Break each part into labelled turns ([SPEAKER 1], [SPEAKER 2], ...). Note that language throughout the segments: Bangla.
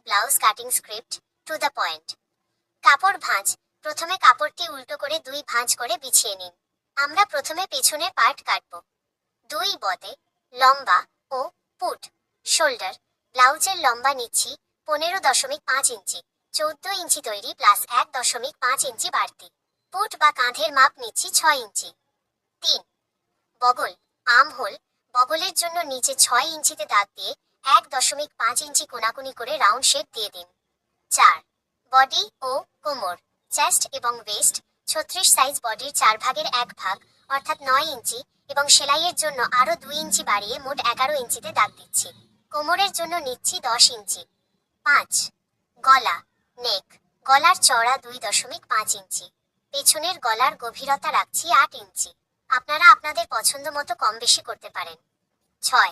[SPEAKER 1] Blouse cutting script to the point. কাপড় ভাঁজ। প্রথমে কাপড়টি উল্টো করে 2 ভাঁজ করে বিছিয়ে নিন। আমরা প্রথমে পেছনের পার্ট কাটব। 2 বদে, লম্বা ও পুট, শোল্ডার। ব্লাউজের লম্বা নিচ্ছি 15.5 ইঞ্চি, 14 ইঞ্চি তৈরি প্লাস 1.5 ইঞ্চি বাড়তি। পুট বা কাঁধের মাপ নিচ্ছি 6 ইঞ্চি। 3 বগল, আর্ম হোল। বগলের জন্য নিচে 6 ইঞ্চিতে দাগ দিয়ে 1.5 ইঞ্চি কোনাকুনি করে রাউন্ড শেপ দিয়ে দিন। 4 বডি ও কোমর, চেস্ট এবং ওয়েস্ট। 36 সাইজ বডির 4 ভাগের 1 ভাগ অর্থাৎ 9 ইঞ্চি এবং সেলাইয়ের জন্য আরো 2 ইঞ্চি বাড়িয়ে মোট 11 ইঞ্চিতে দাগ দিচ্ছি। কোমরের জন্য নিচ্ছি 10 ইঞ্চি। 5 গলা, নেক। গলার চওড়া 2.5 ইঞ্চি। পেছনের গলার গভীরতা রাখছি 8 ইঞ্চি। আপনারা আপনাদের পছন্দ মতো কম বেশি করতে পারেন। 6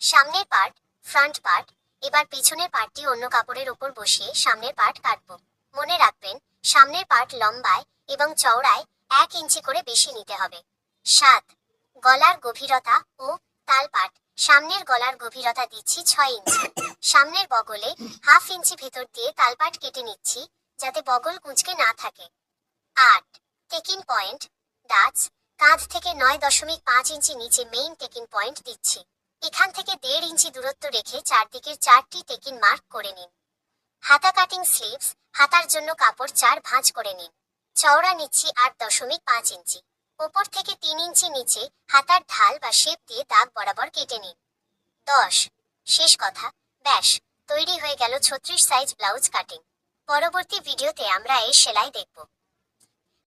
[SPEAKER 1] সামনের পার্ট, ফ্রন্ট পার্ট। এবার পিছনের পার্টটি অন্য কাপড়ের উপর বসিয়ে সামনের পার্ট কাটব। মনে রাখবেন সামনের পার্ট লম্বায় এবং চওড়ায় 1 ইঞ্চি করে বেশি নিতে হবে। 7 গলার গভীরতা ও তালপাট। সামনের গলার গভীরতা দিচ্ছি 6 ইঞ্চি। সামনের বগলে 1/2 ইঞ্চি ভেতর দিয়ে তালপাট কেটে নিচ্ছি যাতে বগল কুঁচকে না থাকে। 8 টেকিং পয়েন্ট, ডাচ। কাঁধ থেকে 9.5 ইঞ্চি নিচে মেইন টেকিং পয়েন্ট দিচ্ছি। এখান থেকে 1.5 ইঞ্চি দূরত্ব রেখে চারদিকের 4টি টেকিং মার্ক করে নিন। হাতা কাটিং স্লিভস। হাতার জন্য কাপড় 4 ভাঁজ করে নিন। চওড়া নিচ্ছি 8.5 ইঞ্চি। ওপর থেকে 3 ইঞ্চি নিচে হাতার ঢাল বা শেপ দিয়ে দাগ বরাবর কেটে নিন। 10 শেষ কথা, ব্যাস তৈরি হয়ে গেল 36 সাইজ ব্লাউজ কাটিং। পরবর্তী ভিডিওতে আমরা এর সেলাই দেখব।